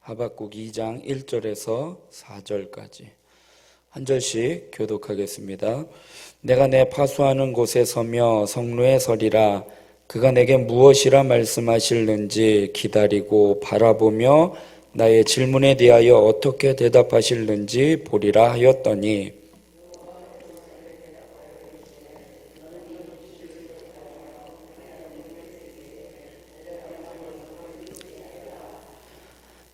하박국 2장 1절에서 4절까지 한 절씩 교독하겠습니다. 내가 내 파수하는 곳에 서며 성루에 서리라. 그가 내게 무엇이라 말씀하실는지 기다리고 바라보며 나의 질문에 대하여 어떻게 대답하실는지 보리라 하였더니,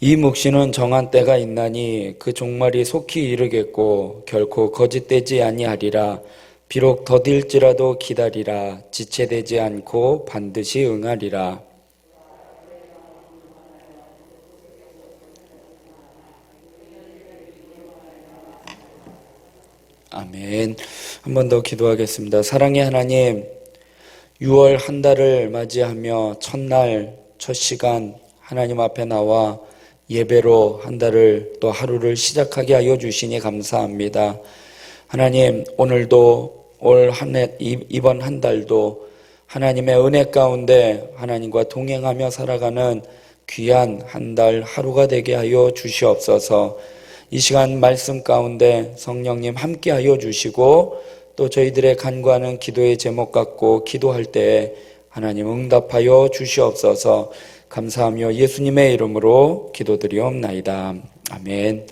이 묵시는 정한 때가 있나니 그 종말이 속히 이르겠고 결코 거짓되지 아니하리라. 비록 더딜지라도 기다리라. 지체되지 않고 반드시 응하리라. 아멘. 한 번 더 기도하겠습니다. 사랑의 하나님, 6월 한 달을 맞이하며 첫날 첫 시간 하나님 앞에 나와 예배로 한 달을 또 하루를 시작하게 하여 주시니 감사합니다. 하나님, 오늘도 올 한 해, 이번 한 달도 하나님의 은혜 가운데 하나님과 동행하며 살아가는 귀한 한 달 하루가 되게 하여 주시옵소서. 이 시간 말씀 가운데 성령님 함께 하여 주시고 또 저희들의 간구하는 기도의 제목 갖고 기도할 때 하나님 응답하여 주시옵소서. 감사하며 예수님의 이름으로 기도드리옵나이다. 아멘.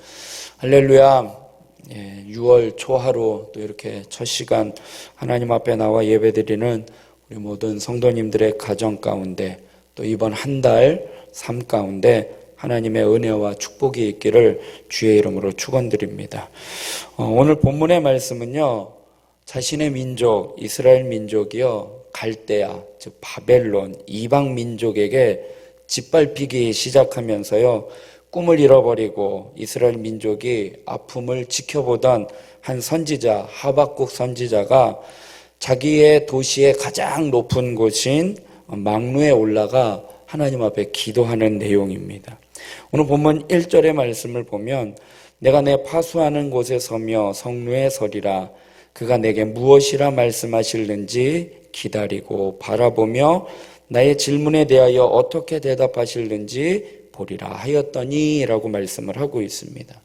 할렐루야. 6월 초하루 또 이렇게 첫 시간 하나님 앞에 나와 예배드리는 우리 모든 성도님들의 가정 가운데 또 이번 한 달 삶 가운데 하나님의 은혜와 축복이 있기를 주의 이름으로 축원드립니다. 오늘 본문의 말씀은요, 자신의 민족 이스라엘 민족이요 갈대아 즉 바벨론 이방 민족에게 짓밟히기 시작하면서요 꿈을 잃어버리고 이스라엘 민족이 아픔을 지켜보던 한 선지자 하박국 선지자가 자기의 도시의 가장 높은 곳인 망루에 올라가 하나님 앞에 기도하는 내용입니다. 오늘 본문 1절의 말씀을 보면 내가 내 파수하는 곳에 서며 성루에 서리라. 그가 내게 무엇이라 말씀하실는지 기다리고 바라보며 나의 질문에 대하여 어떻게 대답하실는지 보리라 하였더니 라고 말씀을 하고 있습니다.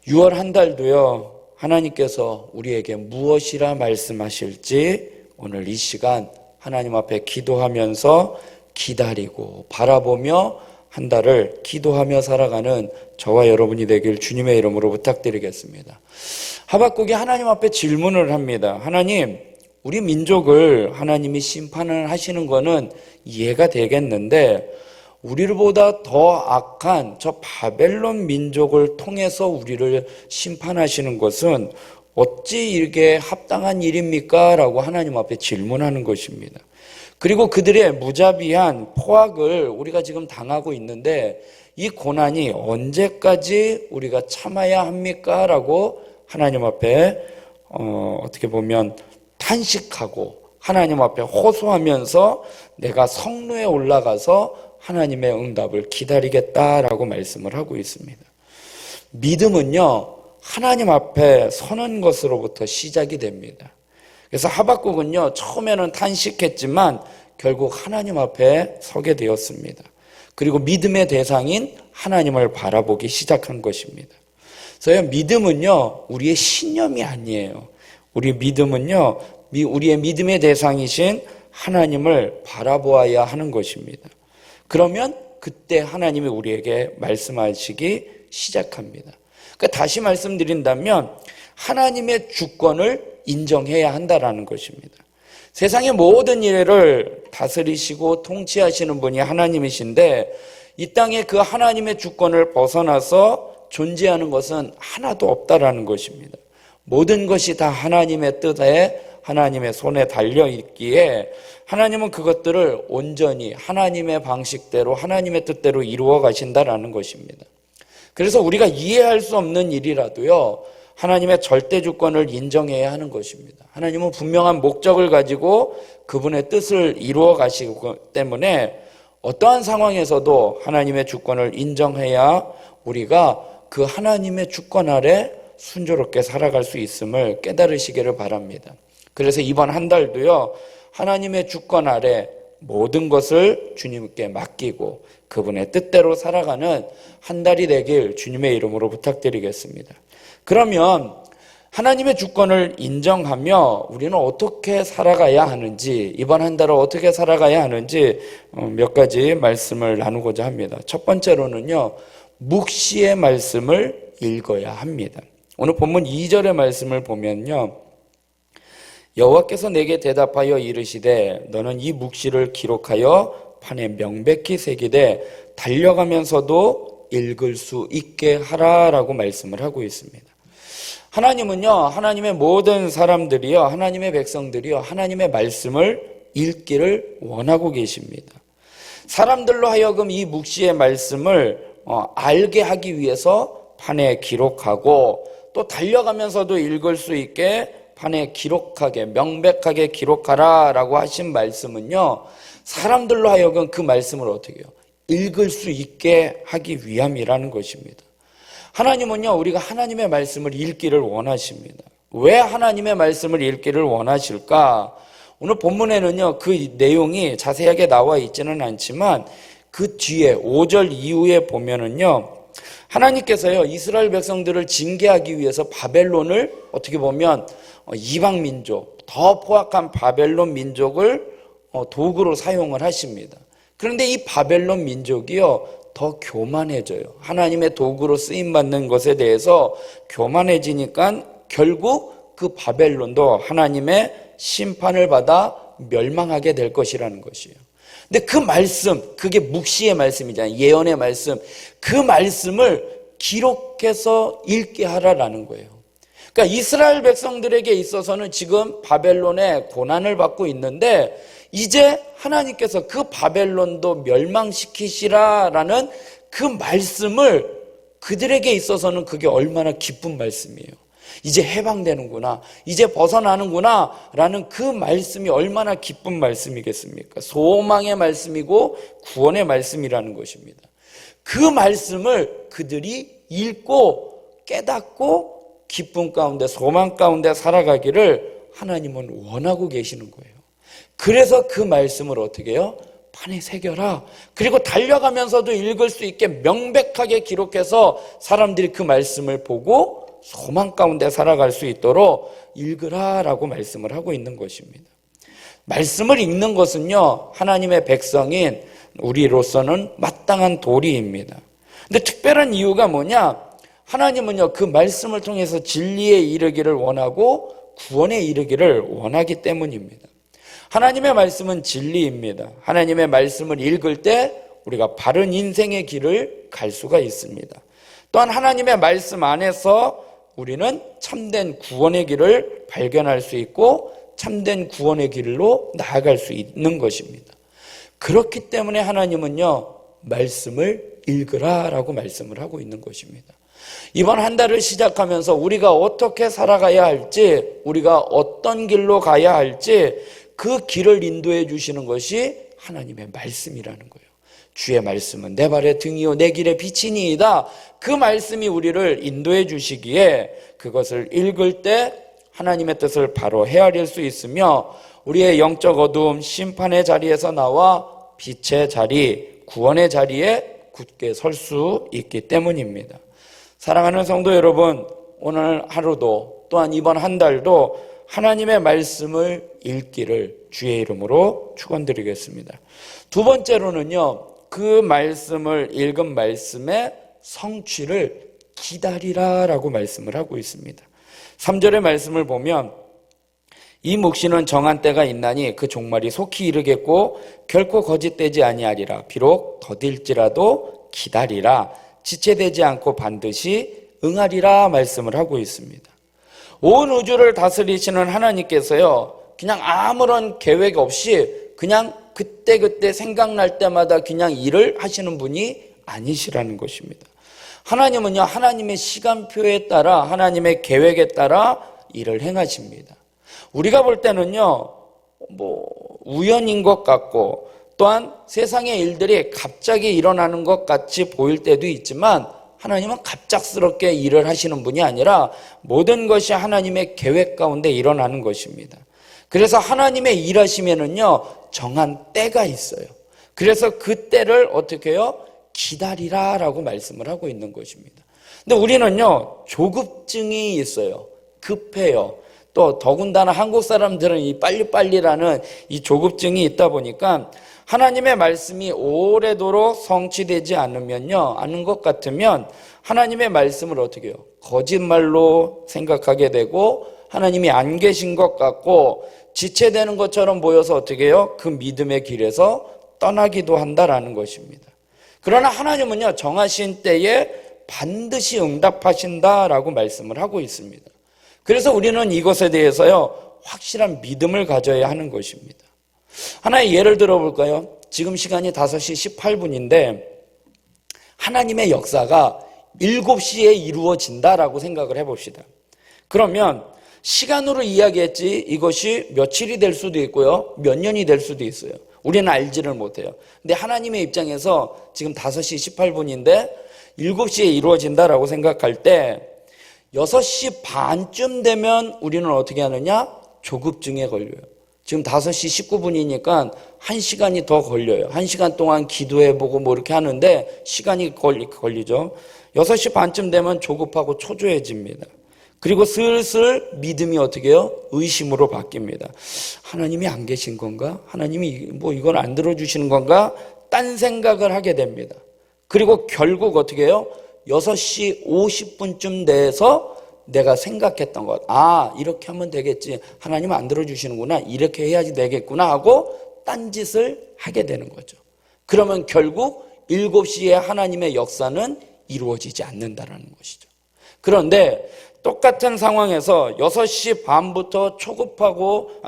6월 한 달도요 하나님께서 우리에게 무엇이라 말씀하실지 오늘 이 시간 하나님 앞에 기도하면서 기다리고 바라보며 한 달을 기도하며 살아가는 저와 여러분이 되길 주님의 이름으로 부탁드리겠습니다. 하박국이 하나님 앞에 질문을 합니다. 하나님, 우리 민족을 하나님이 심판을 하시는 거는 이해가 되겠는데 우리보다 더 악한 저 바벨론 민족을 통해서 우리를 심판하시는 것은 어찌 이게 합당한 일입니까? 라고 하나님 앞에 질문하는 것입니다. 그리고 그들의 무자비한 포악을 우리가 지금 당하고 있는데 이 고난이 언제까지 우리가 참아야 합니까? 라고 하나님 앞에 어떻게 보면 탄식하고 하나님 앞에 호소하면서 내가 성루에 올라가서 하나님의 응답을 기다리겠다라고 말씀을 하고 있습니다. 믿음은요 하나님 앞에 서는 것으로부터 시작이 됩니다. 그래서 하박국은요 처음에는 탄식했지만 결국 하나님 앞에 서게 되었습니다. 그리고 믿음의 대상인 하나님을 바라보기 시작한 것입니다. 그래서 믿음은요 우리의 신념이 아니에요. 우리 믿음은요 우리의 믿음의 대상이신 하나님을 바라보아야 하는 것입니다. 그러면 그때 하나님이 우리에게 말씀하시기 시작합니다. 그러니까 다시 말씀드린다면 하나님의 주권을 인정해야 한다라는 것입니다. 세상의 모든 일을 다스리시고 통치하시는 분이 하나님이신데 이 땅에 그 하나님의 주권을 벗어나서 존재하는 것은 하나도 없다라는 것입니다. 모든 것이 다 하나님의 뜻에 하나님의 손에 달려있기에 하나님은 그것들을 온전히 하나님의 방식대로 하나님의 뜻대로 이루어 가신다라는 것입니다. 그래서 우리가 이해할 수 없는 일이라도요 하나님의 절대 주권을 인정해야 하는 것입니다. 하나님은 분명한 목적을 가지고 그분의 뜻을 이루어 가시기 때문에 어떠한 상황에서도 하나님의 주권을 인정해야 우리가 그 하나님의 주권 아래 순조롭게 살아갈 수 있음을 깨달으시기를 바랍니다. 그래서 이번 한 달도요 하나님의 주권 아래 모든 것을 주님께 맡기고 그분의 뜻대로 살아가는 한 달이 되길 주님의 이름으로 부탁드리겠습니다. 그러면 하나님의 주권을 인정하며 우리는 어떻게 살아가야 하는지, 이번 한 달을 어떻게 살아가야 하는지 몇 가지 말씀을 나누고자 합니다. 첫 번째로는요, 묵시의 말씀을 읽어야 합니다. 오늘 본문 2절의 말씀을 보면요, 여호와께서 내게 대답하여 이르시되 너는 이 묵시를 기록하여 판에 명백히 새기되 달려가면서도 읽을 수 있게 하라라고 말씀을 하고 있습니다. 하나님은요, 하나님의 모든 사람들이요, 하나님의 백성들이요, 하나님의 말씀을 읽기를 원하고 계십니다. 사람들로 하여금 이 묵시의 말씀을 알게 하기 위해서 판에 기록하고 또 달려가면서도 읽을 수 있게 판에 기록하게, 명백하게 기록하라라고 하신 말씀은요, 사람들로 하여금 그 말씀을 어떻게 해요? 읽을 수 있게 하기 위함이라는 것입니다. 하나님은요, 우리가 하나님의 말씀을 읽기를 원하십니다. 왜 하나님의 말씀을 읽기를 원하실까? 오늘 본문에는요, 그 내용이 자세하게 나와 있지는 않지만 그 뒤에 5절 이후에 보면은요, 하나님께서요, 이스라엘 백성들을 징계하기 위해서 바벨론을 어떻게 보면 이방 민족, 더 포악한 바벨론 민족을 도구로 사용을 하십니다. 그런데 이 바벨론 민족이요, 더 교만해져요. 하나님의 도구로 쓰임받는 것에 대해서 교만해지니까 결국 그 바벨론도 하나님의 심판을 받아 멸망하게 될 것이라는 것이에요. 근데 그 말씀, 그게 묵시의 말씀이잖아요. 예언의 말씀. 그 말씀을 기록해서 읽게 하라라는 거예요. 그러니까 이스라엘 백성들에게 있어서는 지금 바벨론의 고난을 받고 있는데 이제 하나님께서 그 바벨론도 멸망시키시라라는 그 말씀을 그들에게 있어서는 그게 얼마나 기쁜 말씀이에요. 이제 해방되는구나, 이제 벗어나는구나 라는 그 말씀이 얼마나 기쁜 말씀이겠습니까? 소망의 말씀이고 구원의 말씀이라는 것입니다. 그 말씀을 그들이 읽고 깨닫고 기쁨 가운데, 소망 가운데 살아가기를 하나님은 원하고 계시는 거예요. 그래서 그 말씀을 어떻게 해요? 판에 새겨라. 그리고 달려가면서도 읽을 수 있게 명백하게 기록해서 사람들이 그 말씀을 보고 소망 가운데 살아갈 수 있도록 읽으라라고 말씀을 하고 있는 것입니다. 말씀을 읽는 것은요, 하나님의 백성인 우리로서는 마땅한 도리입니다. 근데 특별한 이유가 뭐냐? 하나님은요, 그 말씀을 통해서 진리에 이르기를 원하고 구원에 이르기를 원하기 때문입니다. 하나님의 말씀은 진리입니다. 하나님의 말씀을 읽을 때 우리가 바른 인생의 길을 갈 수가 있습니다. 또한 하나님의 말씀 안에서 우리는 참된 구원의 길을 발견할 수 있고 참된 구원의 길로 나아갈 수 있는 것입니다. 그렇기 때문에 하나님은요, 말씀을 읽으라라고 말씀을 하고 있는 것입니다. 이번 한 달을 시작하면서 우리가 어떻게 살아가야 할지, 우리가 어떤 길로 가야 할지 그 길을 인도해 주시는 것이 하나님의 말씀이라는 거예요. 주의 말씀은 내 발의 등이요 내 길의 빛이니이다. 그 말씀이 우리를 인도해 주시기에 그것을 읽을 때 하나님의 뜻을 바로 헤아릴 수 있으며 우리의 영적 어두움, 심판의 자리에서 나와 빛의 자리, 구원의 자리에 굳게 설 수 있기 때문입니다. 사랑하는 성도 여러분, 오늘 하루도 또한 이번 한 달도 하나님의 말씀을 읽기를 주의 이름으로 축원드리겠습니다. 두 번째로는요, 그 말씀을 읽은 말씀의 성취를 기다리라라고 말씀을 하고 있습니다. 3절의 말씀을 보면 이 묵시는 정한 때가 있나니 그 종말이 속히 이르겠고 결코 거짓되지 아니하리라. 비록 더딜지라도 기다리라. 지체되지 않고 반드시 응하리라 말씀을 하고 있습니다. 온 우주를 다스리시는 하나님께서요, 그냥 아무런 계획 없이 그냥 그때그때 생각날 때마다 그냥 일을 하시는 분이 아니시라는 것입니다. 하나님은요, 하나님의 시간표에 따라, 하나님의 계획에 따라 일을 행하십니다. 우리가 볼 때는요, 우연인 것 같고, 또한 세상의 일들이 갑자기 일어나는 것 같이 보일 때도 있지만, 하나님은 갑작스럽게 일을 하시는 분이 아니라 모든 것이 하나님의 계획 가운데 일어나는 것입니다. 그래서 하나님의 일하시면은요, 정한 때가 있어요. 그래서 그 때를 어떻게 해요? 기다리라라고 말씀을 하고 있는 것입니다. 근데 우리는요, 조급증이 있어요. 급해요. 또 더군다나 한국 사람들은 이 빨리빨리라는 이 조급증이 있다 보니까 하나님의 말씀이 오래도록 성취되지 않는 것 같으면 하나님의 말씀을 어떻게 해요? 거짓말로 생각하게 되고 하나님이 안 계신 것 같고 지체되는 것처럼 보여서 어떻게 해요? 그 믿음의 길에서 떠나기도 한다라는 것입니다. 그러나 하나님은요, 정하신 때에 반드시 응답하신다라고 말씀을 하고 있습니다. 그래서 우리는 이것에 대해서요, 확실한 믿음을 가져야 하는 것입니다. 하나의 예를 들어볼까요? 지금 시간이 5시 18분인데 하나님의 역사가 7시에 이루어진다라고 생각을 해봅시다. 그러면 시간으로 이야기했지 이것이 며칠이 될 수도 있고요, 몇 년이 될 수도 있어요. 우리는 알지를 못해요. 근데 하나님의 입장에서 지금 5시 18분인데 7시에 이루어진다라고 생각할 때 6시 반쯤 되면 우리는 어떻게 하느냐? 조급증에 걸려요. 지금 5시 19분이니까 1시간이 더 걸려요. 1시간 동안 기도해보고 뭐 이렇게 하는데 시간이 걸리죠. 6시 반쯤 되면 조급하고 초조해집니다. 그리고 슬슬 믿음이 어떻게 해요? 의심으로 바뀝니다. 하나님이 안 계신 건가? 하나님이 뭐 이걸 안 들어주시는 건가? 딴 생각을 하게 됩니다. 그리고 결국 어떻게 해요? 6시 50분쯤 돼서 내가 생각했던 것, 이렇게 하면 되겠지, 하나님 안 들어주시는구나, 이렇게 해야지 되겠구나 하고 딴짓을 하게 되는 거죠. 그러면 결국 7시에 하나님의 역사는 이루어지지 않는다는 것이죠. 그런데 똑같은 상황에서 6시 반부터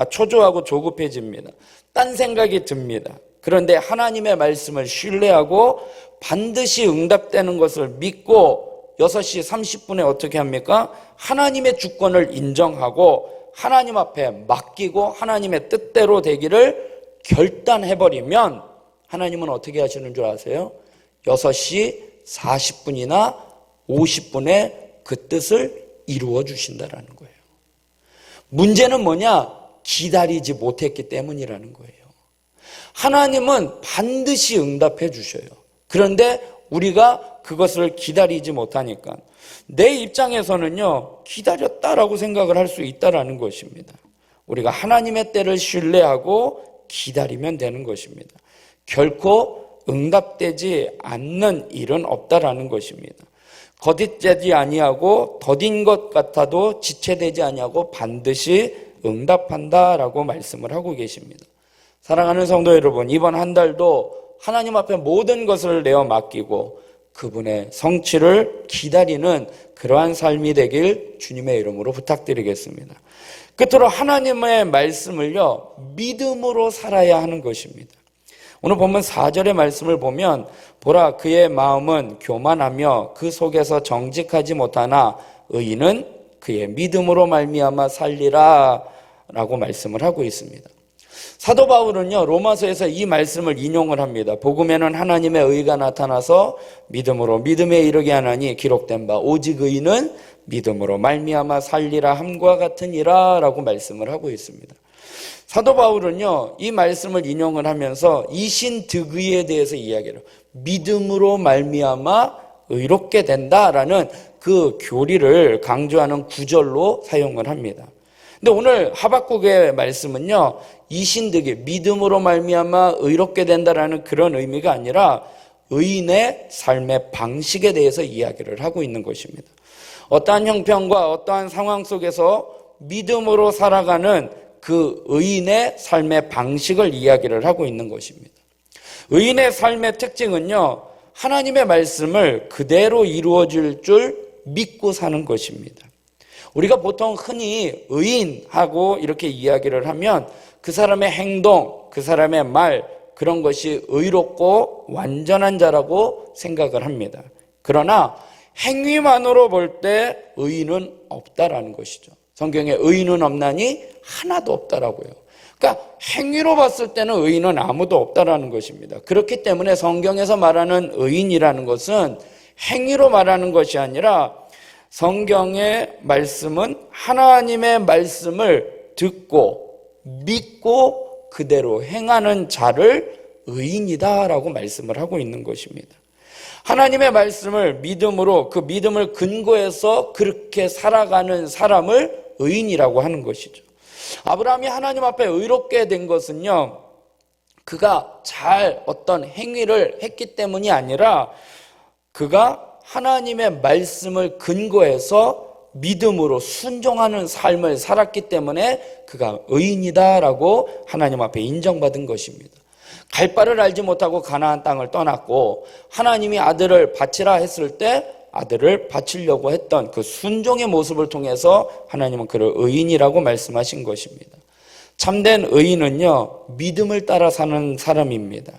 초조하고 조급해집니다. 딴 생각이 듭니다. 그런데 하나님의 말씀을 신뢰하고 반드시 응답되는 것을 믿고 6시 30분에 어떻게 합니까? 하나님의 주권을 인정하고 하나님 앞에 맡기고 하나님의 뜻대로 되기를 결단해버리면 하나님은 어떻게 하시는 줄 아세요? 6시 40분이나 50분에 그 뜻을 이루어 주신다라는 거예요. 문제는 뭐냐? 기다리지 못했기 때문이라는 거예요. 하나님은 반드시 응답해 주셔요. 그런데 우리가 그것을 기다리지 못하니까 내 입장에서는요, 기다렸다라고 생각을 할 수 있다라는 것입니다. 우리가 하나님의 때를 신뢰하고 기다리면 되는 것입니다. 결코 응답되지 않는 일은 없다라는 것입니다. 거듭되지 아니하고 더딘 것 같아도 지체되지 아니하고 반드시 응답한다라고 말씀을 하고 계십니다. 사랑하는 성도 여러분, 이번 한 달도 하나님 앞에 모든 것을 내어 맡기고 그분의 성취를 기다리는 그러한 삶이 되길 주님의 이름으로 부탁드리겠습니다. 끝으로 하나님의 말씀을요, 믿음으로 살아야 하는 것입니다. 오늘 본문 4절의 말씀을 보면 보라 그의 마음은 교만하며 그 속에서 정직하지 못하나 의인은 그의 믿음으로 말미암아 살리라 라고 말씀을 하고 있습니다. 사도 바울은요, 로마서에서 이 말씀을 인용을 합니다. 복음에는 하나님의 의가 나타나서 믿음으로 믿음에 이르게 하나니 기록된 바 오직 의인은 믿음으로 말미암아 살리라 함과 같으니라 라고 말씀을 하고 있습니다. 사도 바울은요, 이 말씀을 인용을 하면서 이신득의에 대해서 이야기를 해요. 믿음으로 말미암아 의롭게 된다라는 그 교리를 강조하는 구절로 사용을 합니다. 근데 오늘 하박국의 말씀은요, 이신득의 믿음으로 말미암아 의롭게 된다라는 그런 의미가 아니라 의인의 삶의 방식에 대해서 이야기를 하고 있는 것입니다. 어떠한 형편과 어떠한 상황 속에서 믿음으로 살아가는 그 의인의 삶의 방식을 이야기를 하고 있는 것입니다. 의인의 삶의 특징은요, 하나님의 말씀을 그대로 이루어질 줄 믿고 사는 것입니다. 우리가 보통 흔히 의인하고 이렇게 이야기를 하면 그 사람의 행동, 그 사람의 말, 그런 것이 의롭고 완전한 자라고 생각을 합니다. 그러나 행위만으로 볼 때 의인은 없다라는 것이죠. 성경에 의인은 없나니 하나도 없다라고요. 그러니까 행위로 봤을 때는 의인은 아무도 없다라는 것입니다. 그렇기 때문에 성경에서 말하는 의인이라는 것은 행위로 말하는 것이 아니라 성경의 말씀은 하나님의 말씀을 듣고 믿고 그대로 행하는 자를 의인이다라고 말씀을 하고 있는 것입니다. 하나님의 말씀을 믿음으로, 그 믿음을 근거해서 그렇게 살아가는 사람을 의인이라고 하는 것이죠. 아브라함이 하나님 앞에 의롭게 된 것은요, 그가 잘 어떤 행위를 했기 때문이 아니라 그가 하나님의 말씀을 근거해서 믿음으로 순종하는 삶을 살았기 때문에 그가 의인이다라고 하나님 앞에 인정받은 것입니다. 갈 바를 알지 못하고 가나안 땅을 떠났고 하나님이 아들을 바치라 했을 때 아들을 바치려고 했던 그 순종의 모습을 통해서 하나님은 그를 의인이라고 말씀하신 것입니다. 참된 의인은요, 믿음을 따라 사는 사람입니다.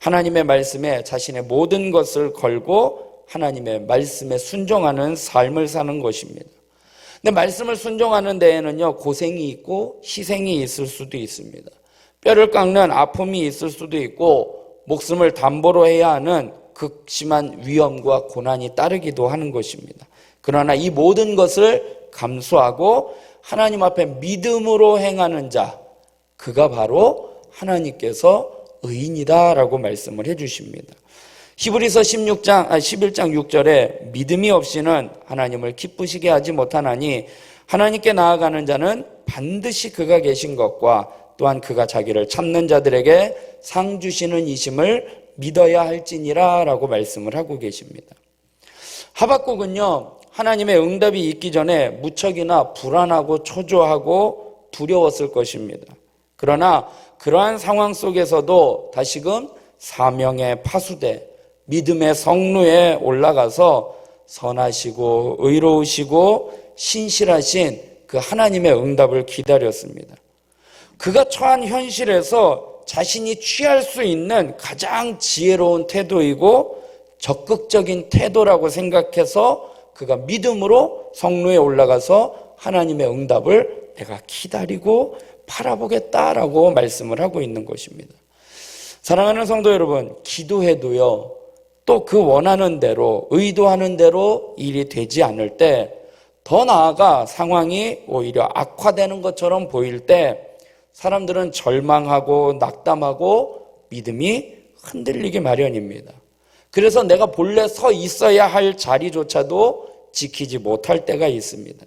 하나님의 말씀에 자신의 모든 것을 걸고 하나님의 말씀에 순종하는 삶을 사는 것입니다. 근데 말씀을 순종하는 데에는요, 고생이 있고 희생이 있을 수도 있습니다. 뼈를 깎는 아픔이 있을 수도 있고 목숨을 담보로 해야 하는 극심한 위험과 고난이 따르기도 하는 것입니다. 그러나 이 모든 것을 감수하고 하나님 앞에 믿음으로 행하는 자, 그가 바로 하나님께서 의인이다라고 말씀을 해주십니다. 히브리서 11장 6절에 믿음이 없이는 하나님을 기쁘시게 하지 못하나니 하나님께 나아가는 자는 반드시 그가 계신 것과 또한 그가 자기를 찾는 자들에게 상 주시는 이심을 믿어야 할지니라 라고 말씀을 하고 계십니다. 하박국은요, 하나님의 응답이 있기 전에 무척이나 불안하고 초조하고 두려웠을 것입니다. 그러나 그러한 상황 속에서도 다시금 사명의 파수대, 믿음의 성루에 올라가서 선하시고 의로우시고 신실하신 그 하나님의 응답을 기다렸습니다. 그가 처한 현실에서 자신이 취할 수 있는 가장 지혜로운 태도이고 적극적인 태도라고 생각해서 그가 믿음으로 성루에 올라가서 하나님의 응답을 내가 기다리고 바라보겠다라고 말씀을 하고 있는 것입니다. 사랑하는 성도 여러분, 기도해도요, 또 그 원하는 대로, 의도하는 대로 일이 되지 않을 때, 더 나아가 상황이 오히려 악화되는 것처럼 보일 때 사람들은 절망하고 낙담하고 믿음이 흔들리기 마련입니다. 그래서 내가 본래 서 있어야 할 자리조차도 지키지 못할 때가 있습니다.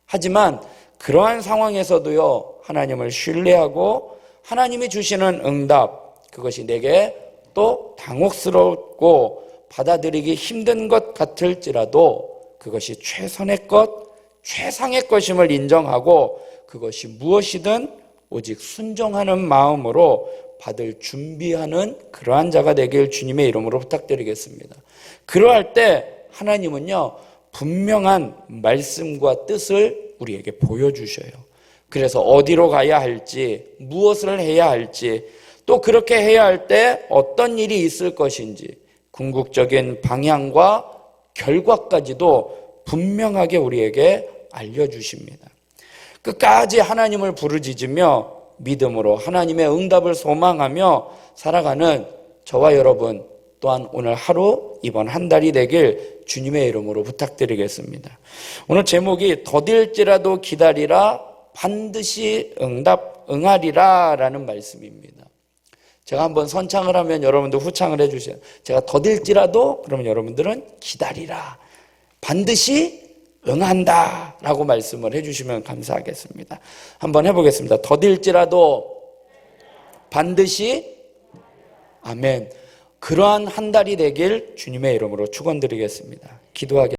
하지만 그러한 상황에서도요, 하나님을 신뢰하고 하나님이 주시는 응답, 그것이 내게 또 당혹스럽고 받아들이기 힘든 것 같을지라도 그것이 최선의 것, 최상의 것임을 인정하고 그것이 무엇이든 오직 순종하는 마음으로 받을 준비하는 그러한 자가 되길 주님의 이름으로 부탁드리겠습니다. 그러할 때 하나님은요, 분명한 말씀과 뜻을 우리에게 보여주셔요. 그래서 어디로 가야 할지, 무엇을 해야 할지, 또 그렇게 해야 할 때 어떤 일이 있을 것인지 궁극적인 방향과 결과까지도 분명하게 우리에게 알려주십니다. 끝까지 하나님을 부르짖으며 믿음으로 하나님의 응답을 소망하며 살아가는 저와 여러분 또한 오늘 하루, 이번 한 달이 되길 주님의 이름으로 부탁드리겠습니다. 오늘 제목이 더딜지라도 기다리라 반드시 응하리라 라는 말씀입니다. 제가 한번 선창을 하면 여러분들 후창을 해주세요. 제가 더딜지라도 그러면 여러분들은 기다리라. 반드시 응한다 라고 말씀을 해주시면 감사하겠습니다. 한번 해보겠습니다. 더딜지라도 반드시 아멘. 그러한 한 달이 되길 주님의 이름으로 축원드리겠습니다. 기도하겠습니다.